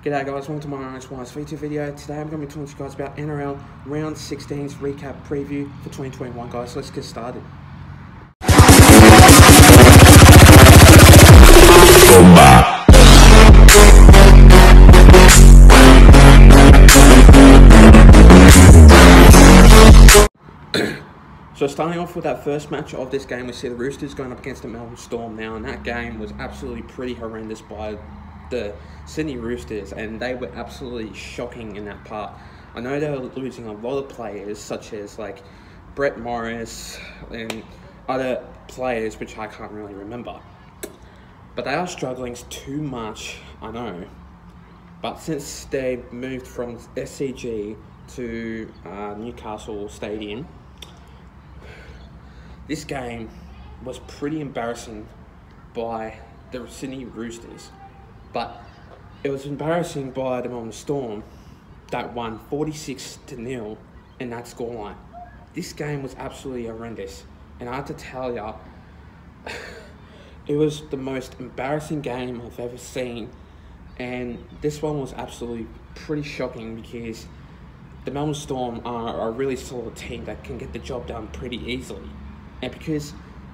G'day guys, welcome to my Wise V2 video. Today I'm going to be talking to you guys about NRL Round 16's recap preview for 2021 guys. Let's get started. So starting off with that first match of this game, we see the Roosters going up against the Melbourne Storm now, and that game was absolutely pretty horrendous by the Sydney Roosters, and they were absolutely shocking in that part. I know they were losing a lot of players, such as like Brett Morris and other players which I can't really remember. But they are struggling too much, I know. But since they moved from SCG to Newcastle Stadium, this game was pretty embarrassing by the Sydney Roosters. But it was embarrassing by the Melbourne Storm that won 46-0 in that scoreline. This game was absolutely horrendous. And I have to tell ya, it was the most embarrassing game I've ever seen. And this one was absolutely pretty shocking because the Melbourne Storm are a really solid team that can get the job done pretty easily. And because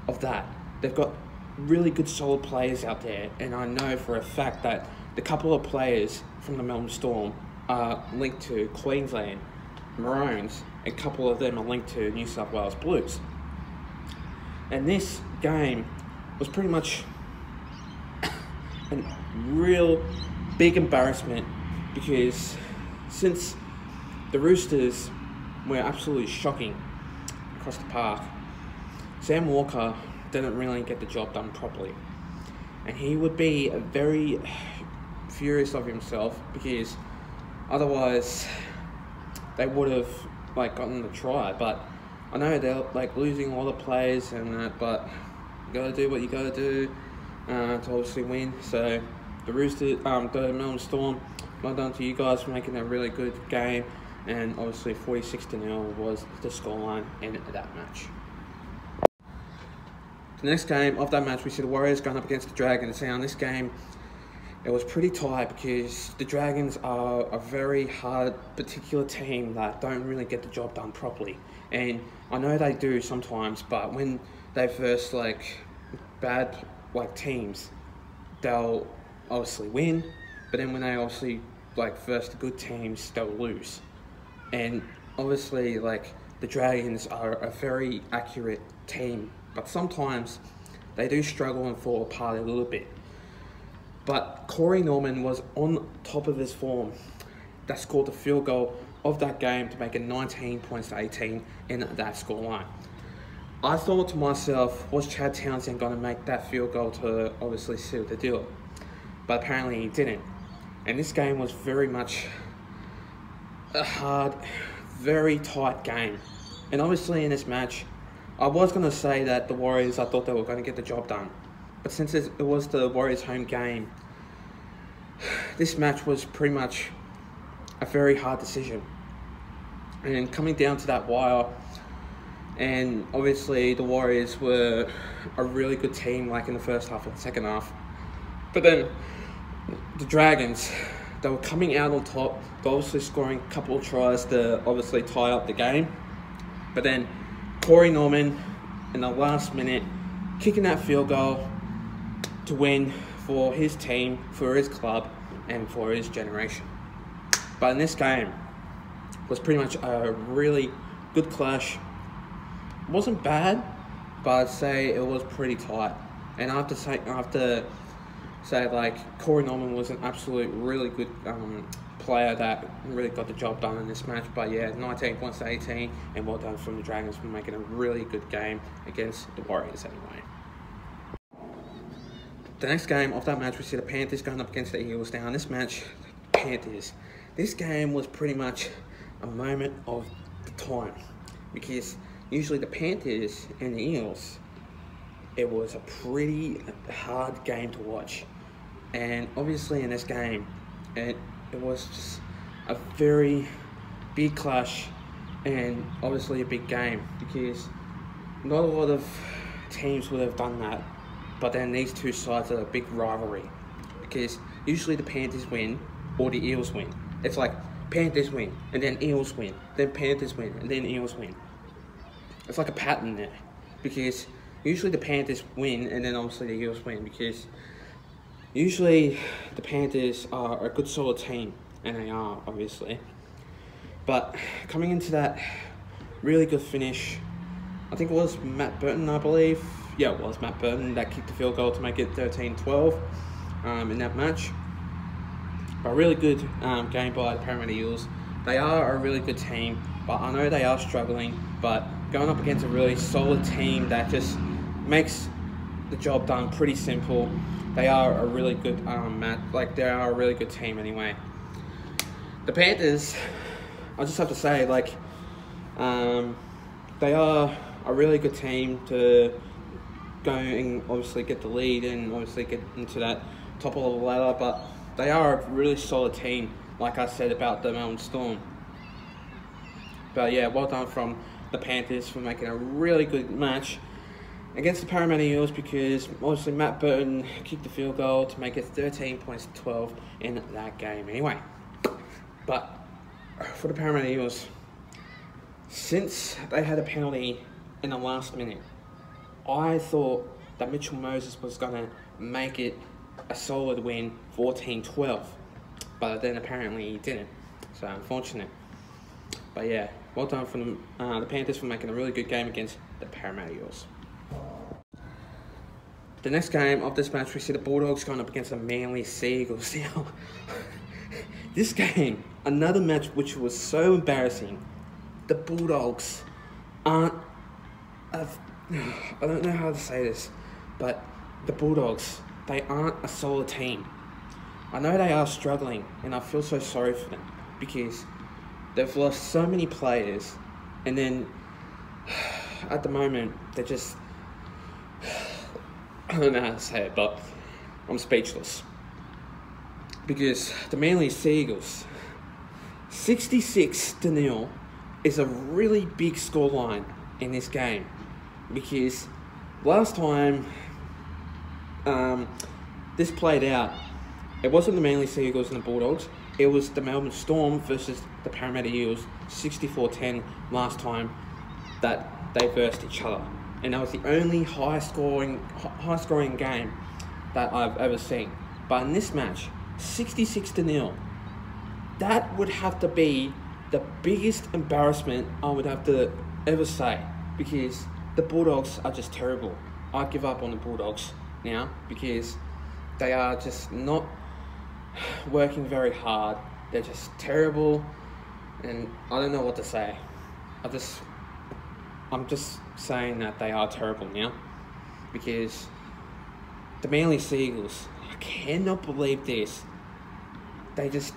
of that, they've got really good solid players out there, and I know for a fact that the couple of players from the Melbourne Storm are linked to Queensland Maroons, and a couple of them are linked to New South Wales Blues. And this game was pretty much a real big embarrassment because since the Roosters were absolutely shocking across the park, Sam Walker didn't really get the job done properly, and he would be very furious of himself because otherwise they would have gotten the try. But I know they're losing a lot of players and that, but you gotta do what you gotta do to obviously win. So the Roosters, the Melbourne Storm, well done to you guys for making a really good game, and obviously 46-0 was the scoreline in that match. The next game of that match, we see the Warriors going up against the Dragons. Now, in this game, it was pretty tight because the Dragons are a very hard, particular team that don't really get the job done properly. And I know they do sometimes, but when they first bad teams, they'll obviously win. But then when they obviously first the good teams, they'll lose. And obviously, the Dragons are a very accurate team, but sometimes they do struggle and fall apart a little bit. But Corey Norman was on top of his form. That scored the field goal of that game to make it 19 points to 18 in that scoreline. I thought to myself, was Chad Townsend going to make that field goal to obviously seal the deal? But apparently he didn't. And this game was very much a hard, very tight game. And obviously in this match, I was going to say that the Warriors, I thought they were going to get the job done. But since it was the Warriors' home game, this match was pretty much a very hard decision. And coming down to that wire, and obviously the Warriors were a really good team in the first half and the second half. But then the Dragons, they were coming out on top, they were obviously scoring a couple of tries to obviously tie up the game. But then Corey Norman, in the last minute, kicking that field goal to win for his team, for his club, and for his generation. But in this game, it was pretty much a really good clash. It wasn't bad, but I'd say it was pretty tight. And I have to say, Corey Norman was an absolute really good player that really got the job done in this match. But yeah, 19 points to 18, and well done from the Dragons for making a really good game against the Warriors anyway. The next game of that match, we see the Panthers going up against the Eels. Now in this match, Panthers, this game was pretty much a moment of the time because usually the Panthers and the Eels, it was a pretty hard game to watch. And obviously in this game, it was just a very big clash and obviously a big game because not a lot of teams would have done that. But then these two sides are a big rivalry because usually the Panthers win or the Eels win. It's like Panthers win, and then Eels win, then Panthers win, and then Eels win. It's like a pattern there, because usually the Panthers win, and then obviously the Eels win, because usually the Panthers are a good solid team, and they are, obviously. But coming into that really good finish, I think it was Matt Burton, I believe. Yeah, it was Matt Burton that kicked the field goal to make it 13-12 in that match. But a really good game by the Parramatta Eels. They are a really good team, but I know they are struggling. But going up against a really solid team that just makes the job done pretty simple. They are a really good they are a really good team anyway. The Panthers, I just have to say, they are a really good team to go and obviously get the lead and obviously get into that top of the ladder, but they are a really solid team, like I said about the Melbourne Storm. But yeah, well done from the Panthers for making a really good match against the Parramatta Eels, because obviously Matt Burton kicked the field goal to make it 13 points to 12 in that game anyway. But for the Parramatta Eels, since they had a penalty in the last minute, I thought that Mitchell Moses was going to make it a solid win, 14-12. But then apparently he didn't. So unfortunate. But yeah, well done from the Panthers for making a really good game against the Parramatta Eels. The next game of this match, we see the Bulldogs going up against the Manly Seagulls. Now, this game, another match which was so embarrassing. The Bulldogs aren't... I don't know how to say this, but the Bulldogs, they aren't a solid team. I know they are struggling, and I feel so sorry for them, because they've lost so many players, and then at the moment, they're just... I don't know how to say it, but I'm speechless. Because the Manly Seagulls, 66-0 is a really big scoreline in this game. Because last time this played out, it wasn't the Manly Seagulls and the Bulldogs, it was the Melbourne Storm versus the Parramatta Eels, 64-10 last time that they versed each other. And that was the only high scoring game that I've ever seen. But in this match, 66-0, that would have to be the biggest embarrassment I would have to ever say, because the Bulldogs are just terrible. I give up on the Bulldogs now, because they are just not working very hard. They're just terrible, and I don't know what to say. I'm just saying that they are terrible now, because the Manly Seagulls, I cannot believe this. They just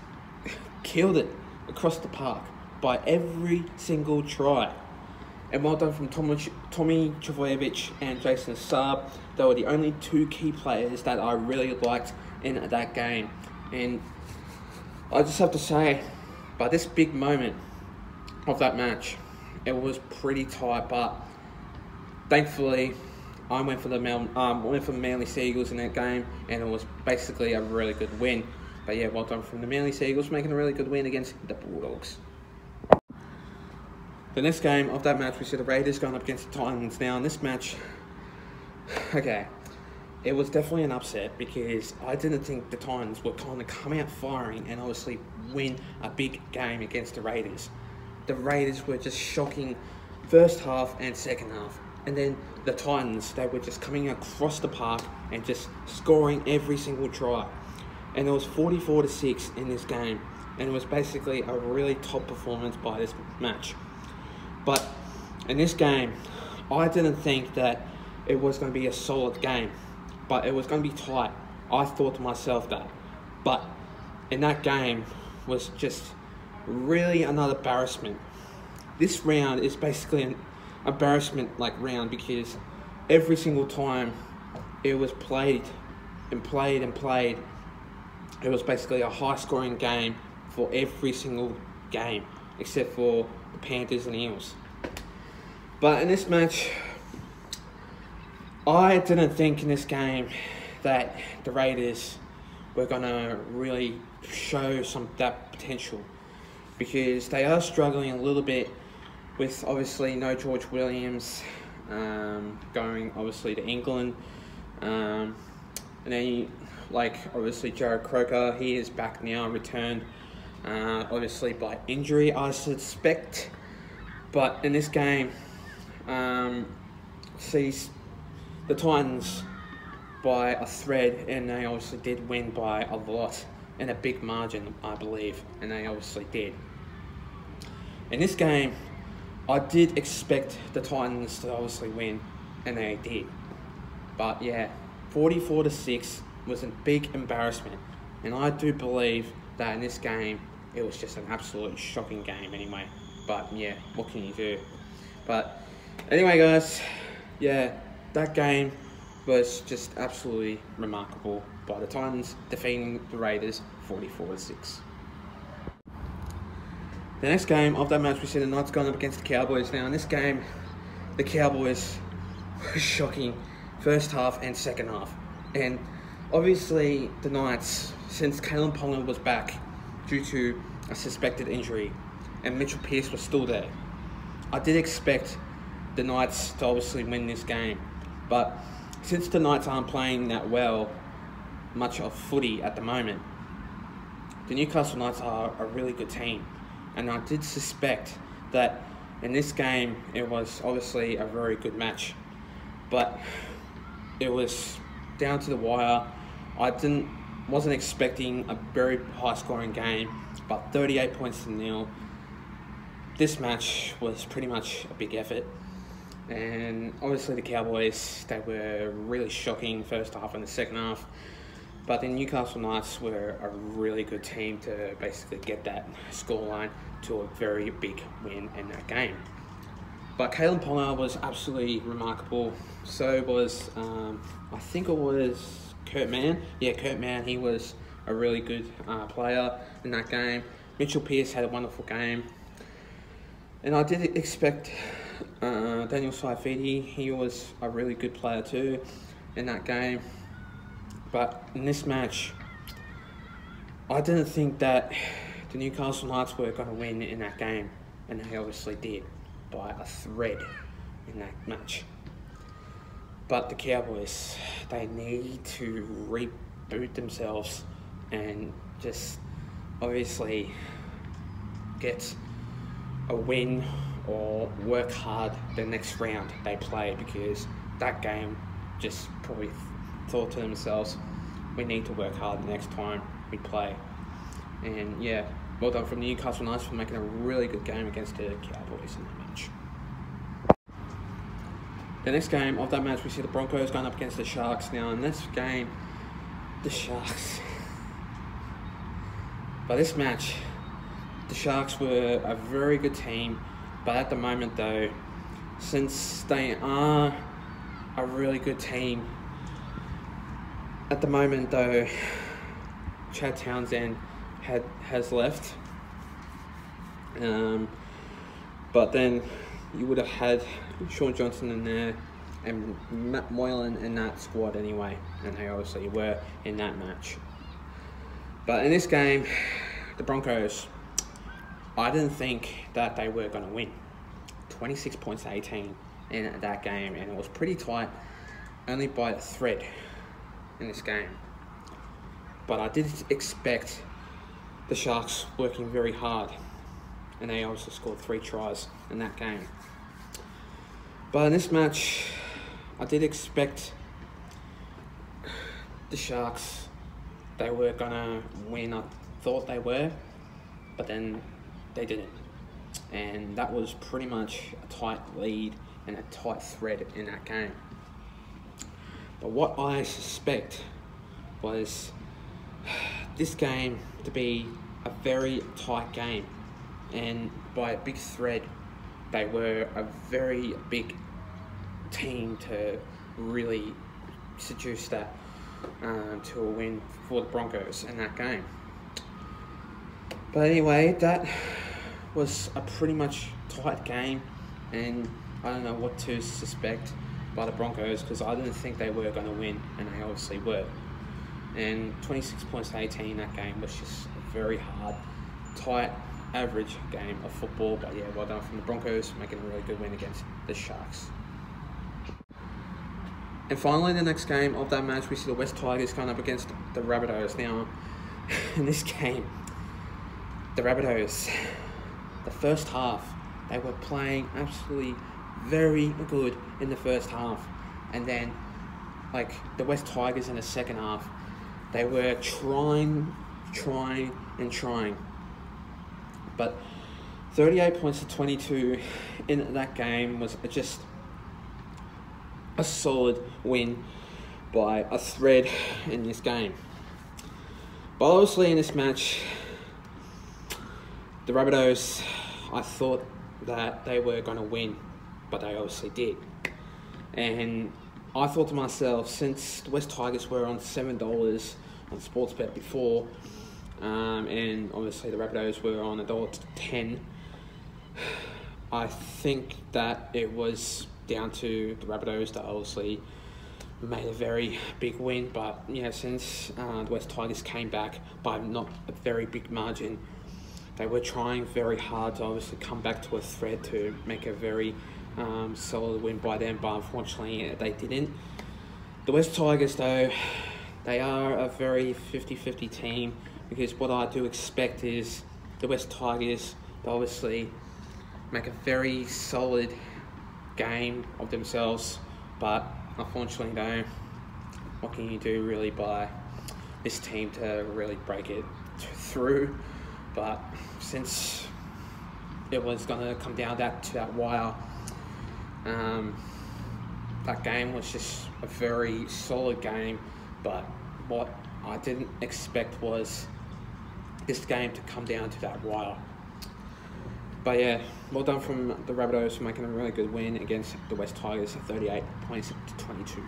killed it across the park by every single try. And well done from Tommy Trbojevic and Jason Saab. They were the only two key players that I really liked in that game. And I just have to say, by this big moment of that match, it was pretty tight, but thankfully I went for the Manly Seagulls in that game, and it was basically a really good win. But yeah, well done from the Manly Seagulls, making a really good win against the Bulldogs. The next game of that match, we see the Raiders going up against the Titans. Now, in this match, okay, it was definitely an upset, because I didn't think the Titans would kind of come out firing and obviously win a big game against the Raiders. The Raiders were just shocking first half and second half. And then the Titans, they were just coming across the park and just scoring every single try. And it was 44-6 in this game. And it was basically a really top performance by this match. But in this game, I didn't think that it was going to be a solid game. But it was going to be tight. I thought to myself that. But in that game was just really another embarrassment. This round is basically an embarrassment round, because every single time it was played and played and played, it was basically a high scoring game for every single game except for the Panthers and Eels. But in this match, I didn't think in this game that the Raiders were going to really show that potential, because they are struggling a little bit with obviously no George Williams, going obviously to England, and then obviously Jared Croker, he is back now, returned obviously by injury, I suspect. But in this game, sees the Titans by a thread, and they obviously did win by a lot, in a big margin, I believe, and they obviously did. In this game, I did expect the Titans to obviously win, and they did. But yeah, 44-6 was a big embarrassment, and I do believe that in this game, it was just an absolute shocking game anyway. But yeah, what can you do? But anyway, guys, yeah, that game was just absolutely remarkable by the Titans defeating the Raiders 44-6. The next game of that match, we see the Knights going up against the Cowboys. Now, in this game, the Cowboys were shocking first half and second half. And obviously, the Knights, since Kalen Ponga was back due to a suspected injury, and Mitchell Pearce was still there, I did expect the Knights to obviously win this game. But since the Knights aren't playing that well, much of footy at the moment, the Newcastle Knights are a really good team. And I did suspect that in this game, it was obviously a very good match. But it was down to the wire. I wasn't expecting a very high-scoring game, but 38 points to nil. This match was pretty much a big effort. And obviously the Cowboys, they were really shocking first half and the second half. But the Newcastle Knights were a really good team to basically get that scoreline to a very big win in that game. But Kalen Ponga was absolutely remarkable. So was, I think it was Kurt Mann. Yeah, Kurt Mann, he was a really good player in that game. Mitchell Pearce had a wonderful game. And I did expect Daniel Saifidi, he was a really good player too in that game. But in this match, I didn't think that the Newcastle Knights were going to win in that game, and they obviously did by a thread in that match. But the Cowboys, they need to reboot themselves and just obviously get a win or work hard the next round they play, because that game just probably thought to themselves, we need to work hard the next time we play. And yeah, well done from the Newcastle Knights for making a really good game against the Cowboys in that match. The next game of that match, we see the Broncos going up against the Sharks. Now in this game, the Sharks, by this match, the Sharks were a very good team, but at the moment though, since they are a really good team, at the moment though, Chad Townsend has left. But then you would have had Sean Johnson in there and Matt Moylan in that squad anyway, and they obviously were in that match. But in this game, the Broncos, I didn't think that they were going to win. 26 points to 18 in that game, and it was pretty tight, only by a thread in this game. But I did expect the Sharks working very hard, and they also scored 3 tries in that game. But in this match, I did expect the Sharks, they were gonna win. I thought they were, but then they didn't. And that was pretty much a tight lead and a tight thread in that game. But what I suspect was this game to be a very tight game, and by a big thread, they were a very big team to really seduce that to a win for the Broncos in that game. But anyway, that was a pretty much tight game, and I don't know what to suspect by the Broncos, because I didn't think they were going to win, and they obviously were. and 26 points to 18 in that game was just a very hard, tight, average game of football. But yeah, well done from the Broncos, making a really good win against the Sharks. And finally, the next game of that match, we see the West Tigers going up against the Rabbitohs. Now, in this game, the Rabbitohs, the first half, they were playing absolutely very good in the first half. And then, like, the West Tigers in the second half, they were trying. But 38 points to 22 in that game was just a solid win by a thread in this game. But obviously in this match, the Rabbitohs, I thought that they were going to win, but they obviously did. And I thought to myself, since the West Tigers were on $7 on Sportsbet before, and obviously the Rabbitohs were on $1.10, I think that it was down to the Rabbitohs that obviously made a very big win. But yeah, since the West Tigers came back by not a very big margin, they were trying very hard to obviously come back to a thread to make a very solid win by them, but unfortunately they didn't. The West Tigers, though, they are a very 50-50 team, because what I do expect is the West Tigers to obviously make a very solid game of themselves, but unfortunately, though, what can you do really by this team to really break it through? But since it was going to come down to that wire, that game was just a very solid game. But what I didn't expect was this game to come down to that wire. But yeah, well done from the Rabbitohs for making a really good win against the West Tigers, 38 points to 22.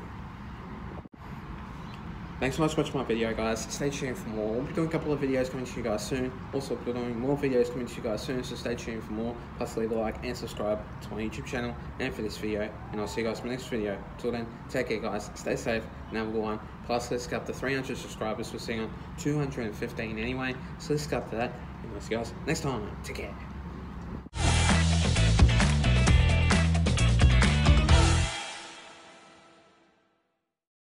Thanks so much for watching my video, guys. Stay tuned for more. We'll be doing a couple of videos coming to you guys soon. Also, we'll be doing more videos coming to you guys soon, so stay tuned for more. Plus, leave a like and subscribe to my YouTube channel and for this video. And I'll see you guys in my next video. Till then, take care, guys. Stay safe and have a good one. Plus, let's get up to 300 subscribers. We're seeing on 215 anyway, so let's get up to that. And we'll see you guys next time. Take care.